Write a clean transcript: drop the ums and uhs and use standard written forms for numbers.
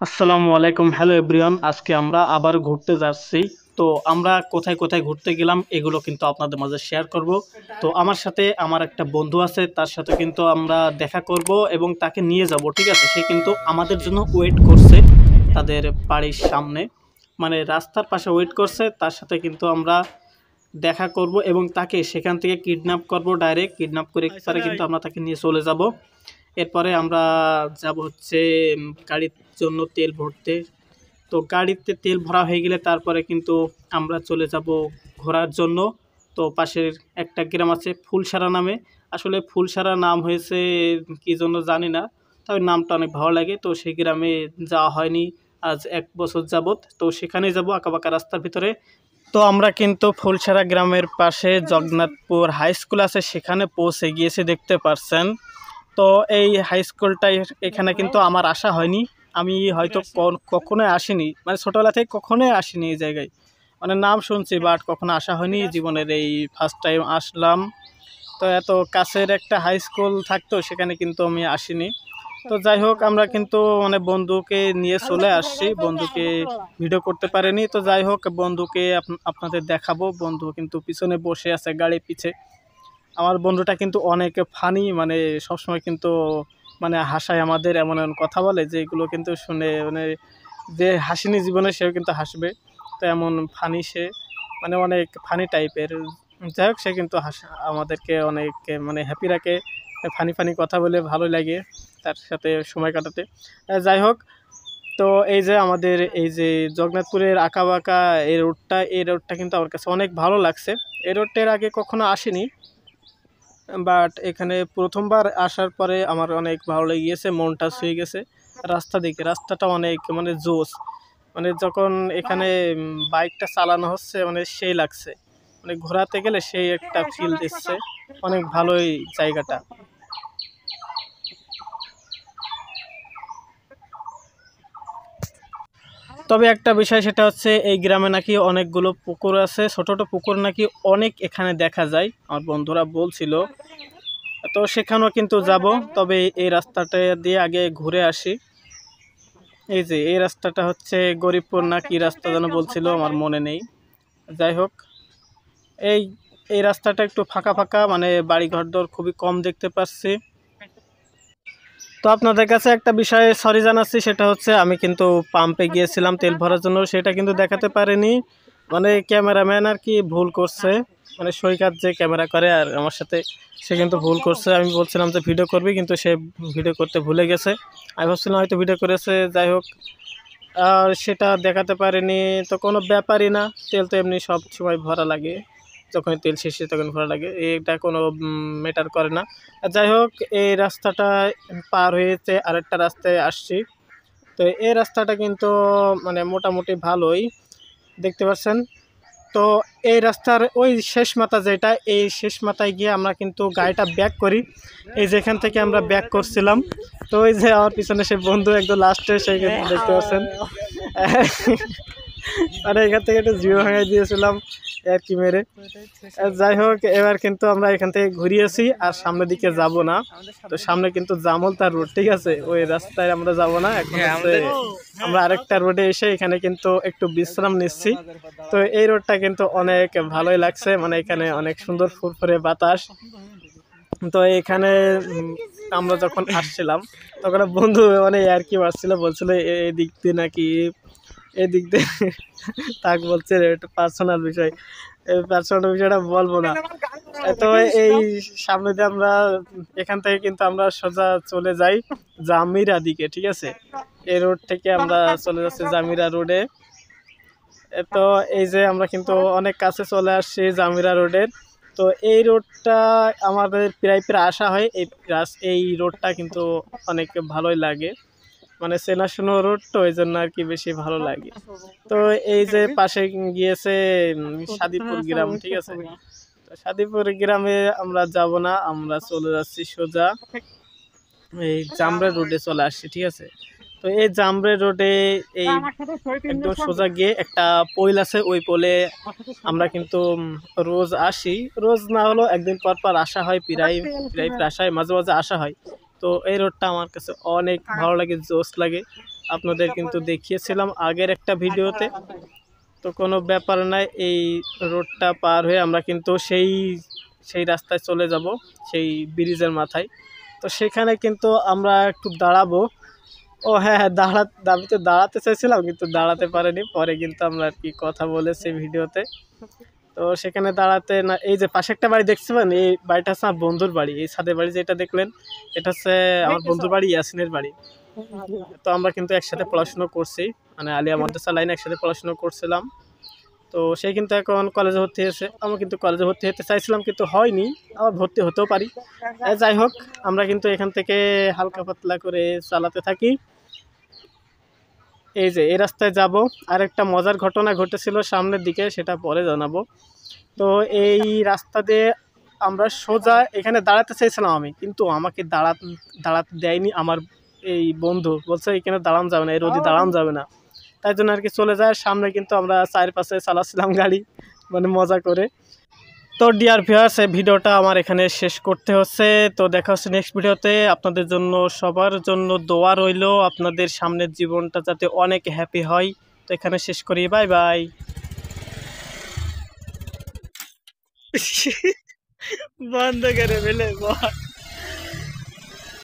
আসসালামু আলাইকুম, hello everyone. আজকে আমরা আবার ঘুরতে যাচ্ছি। তো আমরা কোথায় কোথায় ঘুরতে গেলাম এগুলো কিন্তু আপনাদের মাঝে শেয়ার করব। তো আমার সাথে আমার একটা বন্ধু আছে, তার সাথে কিন্তু আমরা দেখা করব এবং তাকে নিয়ে যাব, ঠিক আছে? সে কিন্তু আমাদের জন্য ওয়েট করছে তাদের বাড়ির সামনে, মানে রাস্তার পাশে ওয়েট করছে। তার সাথে কিন্তু আমরা দেখা করব এবং তাকে সেখান থেকে কিডন্যাপ করব, ডাইরেক্ট কিডন্যাপ করে একবারে কিন্তু আমরা তাকে নিয়ে চলে যাব। এরপরে আমরা যাব হচ্ছে গাড়ির জন্য তেল ভরতে। তো গাড়িতে তেল ভরা হয়ে গেলে তারপরে কিন্তু আমরা চলে যাব ঘোরার জন্য। তো পাশের একটা গ্রাম আছে ফুলসারা নামে। আসলে ফুলসারা নাম হয়েছে কী জন্য জানি না, তবে নামটা অনেক ভালো লাগে। তো সেই গ্রামে যাওয়া হয়নি আজ 1 বছর যাবৎ। তো সেখানেই যাব আঁকাবাঁকা রাস্তার ভিতরে। তো আমরা কিন্তু ফুলসারা গ্রামের পাশে জগন্নাথপুর হাই স্কুল আছে, সেখানে পৌঁছে গিয়েছি, দেখতে পারছেন। তো এই হাই স্কুলটাই এখানে কিন্তু আমার আসা হয়নি। আমি হয়তো কখনোই আসিনি, মানে ছোটোবেলা থেকে কখনোই আসিনি এই জায়গায়। মানে নাম শুনছি বাট কখনো আসা হয়নি, জীবনের এই ফার্স্ট টাইম আসলাম। তো এত কাছের একটা হাই স্কুল থাকতো সেখানে কিন্তু আমি আসিনি। তো যাই হোক, আমরা কিন্তু মানে বন্ধুকে নিয়ে চলে আসছি, বন্ধুকে ভিডিও করতে পারিনি। তো যাই হোক, বন্ধুকে আপনাদের দেখাবো। বন্ধু কিন্তু পিছনে বসে আছে গাড়ির পিছে। আমার বন্ধুটা কিন্তু অনেক ফানি, মানে সবসময় কিন্তু মানে হাসায় আমাদের, এমন এমন কথা বলে যেগুলো কিন্তু শুনে মানে যে হাসিনি জীবনে সেও কিন্তু হাসবে। তো এমন ফানি সে, মানে অনেক ফানি টাইপের। যাই হোক, সে কিন্তু আমাদেরকে অনেক মানে হ্যাপি রাখে। ফানি ফানি কথা বলে ভালো লাগে তার সাথে সময় কাটাতে। যাই হোক, তো এই যে আমাদের এই যে জগন্নাথপুরের আঁকাবাঁকা এই রোডটা কিন্তু আমার কাছে অনেক ভালো লাগছে। এই রোডটার আগে কখনো আসিনি, বাট এখানে প্রথমবার আসার পরে আমার অনেক ভালো লেগে গেছে, মনটা ছুঁয়ে গেছে। রাস্তা দেখে, রাস্তাটা অনেক মানে জোস। মানে যখন এখানে বাইকটা চালানো হচ্ছে মানে সেই লাগছে, মানে ঘোরাতে গেলে সেই একটা ফিল দিচ্ছে। অনেক ভালোই জায়গাটা। তবে একটা বিষয়, সেটা হচ্ছে এই গ্রামে নাকি অনেকগুলো পুকুর আছে, ছোট ছোট পুকুর নাকি অনেক এখানে দেখা যায়, আমার বন্ধুরা বলছিল। তো সেখানেও কিন্তু যাব, তবে এই রাস্তাটা দিয়ে আগে ঘুরে আসি। এই যে এই রাস্তাটা হচ্ছে গরিবপুর না কি রাস্তা যেন বলছিল, আমার মনে নেই। যাই হোক, এই এই রাস্তাটা একটু ফাঁকা ফাঁকা, মানে বাড়ি ঘরদর খুবই কম দেখতে পাচ্ছি। তো আপনাদের কাছে একটা বিষয়ে সরি জানাচ্ছি, সেটা হচ্ছে আমি কিন্তু পাম্পে গিয়েছিলাম তেল ভরার জন্য, সেটা কিন্তু দেখাতে পারিনি। মানে ক্যামেরাম্যান আর কি ভুল করছে, মানে সৈকত যে ক্যামেরা করে আর আমার সাথে, সে কিন্তু ভুল করছে। আমি বলছিলাম যে ভিডিও করবি, কিন্তু সে ভিডিও করতে ভুলে গেছে। আমি ভাবছিলাম হয়তো ভিডিও করেছে। যাই হোক, আর সেটা দেখাতে পারিনি। তো কোনো ব্যাপারই না, তেল তো এমনি সব সময় ভরা লাগে, যখন তেল শেষে তখন ভরা লাগে, এটা কোনো ম্যাটার করে না। আর যাই হোক, এই রাস্তাটা পার হয়েছে আরেকটা রাস্তায় আসছি। তো এই রাস্তাটা কিন্তু মানে মোটামুটি ভালোই, দেখতে পাচ্ছেন। তো এই রাস্তার ওই শেষ মাথা যেটা, এই শেষ মাথায় গিয়ে আমরা কিন্তু গাড়িটা ব্যাক করি। এই যেখান থেকে আমরা ব্যাক করছিলাম, তো ওই যে আমার পিছনে সে বন্ধু একদম লাস্টে, সেই কিন্তু দেখতে পাচ্ছেন। মানে এখান থেকে একটু জিও ভেঙে দিয়েছিলাম আর কি মেরে। যাই হোক, এবার কিন্তু আমরা এখান থেকে ঘুরিয়েছি আর সামনের দিকে যাব না। তো সামনে কিন্তু জামলতার রোড, ঠিক আছে? ওই রাস্তায় আমরা যাব না। এখন হচ্ছে আমরা আরেকটা রোডে এসে এখানে কিন্তু একটু বিশ্রাম নিচ্ছি। তো এই রোডটা কিন্তু অনেক ভালোই লাগছে, মানে এখানে অনেক সুন্দর ফুরফুরে বাতাস। তো এখানে আমরা যখন আসছিলাম তখন বন্ধু মানে আর কি মারছিল, বলছিল এই দিক দিয়ে নাকি, এই দিক দিয়ে তাক বলছে একটু পার্সোনাল বিষয়, এই পার্সোনাল বিষয়টা বলবো না। তো এই সামনে দিয়ে আমরা এখান থেকে কিন্তু আমরা সোজা চলে যাই জামিরা দিকে, ঠিক আছে? এই রোড থেকে আমরা চলে যাচ্ছি জামিরা রোডে। তো এই যে আমরা কিন্তু অনেক কাছে চলে আসছি জামিরা রোডের। তো এই রোডটা আমাদের প্রায় প্রায় আসা হয়, এই রোডটা কিন্তু অনেক ভালোই লাগে, মানে চেনাশোনা রোড, তো এই জন্য আর কি বেশি ভালো লাগে। তো এই যে পাশে গিয়েছে সাদিপুর গ্রাম, ঠিক আছে? তো সাদিপুর গ্রামে আমরা যাব না, আমরা চলে যাচ্ছি সোজা এই জামরা রোডে চলে আসছি, ঠিক আছে? তো এই জামরে রোডে এই একদম সোজা গিয়ে একটা পোল আছে, ওই পোলে আমরা কিন্তু রোজ আসি। রোজ না হলেও একদিন পর পর আসা হয়, প্রায় প্রায় আসা হয়, মাঝে মাঝে আসা হয়। তো এই রোডটা আমার কাছে অনেক ভালো লাগে, জোস লাগে। আপনাদের কিন্তু দেখিয়েছিলাম আগের একটা ভিডিওতে। তো কোনো ব্যাপার নাই, এই রোডটা পার হয়ে আমরা কিন্তু সেই সেই রাস্তায় চলে যাব, সেই ব্রিজের মাথায়। তো সেখানে কিন্তু আমরা একটু দাঁড়াবো। ও হ্যাঁ হ্যাঁ, আমি তো দাঁড়াতে চাইছিলাম কিন্তু দাঁড়াতে পারিনি, পরে কিন্তু আমরা আর কি কথা বলেছি ভিডিওতে। তো সেখানে দাঁড়াতে না, এই যে পাশে একটা বাড়ি দেখছেন, এই বাড়িটা হচ্ছে আমার বন্ধুর বাড়ি। এই ছাদের বাড়ি যেটা দেখলেন, এটা হচ্ছে আমার বন্ধুর বাড়ি, ইয়াসিনের বাড়ি। তো আমরা কিন্তু একসাথে পড়াশুনো করছি, মানে আলিয়া মাদ্রাসা লাইনে একসাথে পড়াশুনো করছিলাম। তো সে কিন্তু এখন কলেজে ভর্তি হয়েছে, আমি কিন্তু কলেজে ভর্তি হতে চাইছিলাম কিন্তু হয়নি, আবার ভর্তি হতেও পারি। যাই হোক, আমরা কিন্তু এখান থেকে হালকা পাতলা করে চালাতে থাকি। এই যে এই রাস্তায় যাব, আর একটা মজার ঘটনা ঘটেছিল সামনের দিকে, সেটা পরে জানাবো। তো এই রাস্তা দিয়ে আমরা সোজা এখানে দাঁড়াতে চাইছিলাম আমি, কিন্তু আমাকে দাঁড়াতে দেয়নি আমার এই বন্ধু, বলছে এখানে দাঁড়ানো যাবে না, এই রোদে দাঁড়ানো যাবে না। তাই জন্য আর কি চলে যায়। সামনে কিন্তু আমরা চারপাশে চালাচ্ছিলাম গাড়ি, মানে মজা করে। তো ডিয়ার ভিউয়ার্স, এই ভিডিওটা আমার এখানে শেষ করতে হচ্ছে। তো দেখা হচ্ছে নেক্সট ভিডিওতে। আপনাদের জন্য সবার জন্য দোয়া রইল, আপনাদের সামনের জীবনটা যাতে অনেক হ্যাপি হয়। তো এখানে শেষ করি, বাই বাই। বন্ধ করে ফেলে।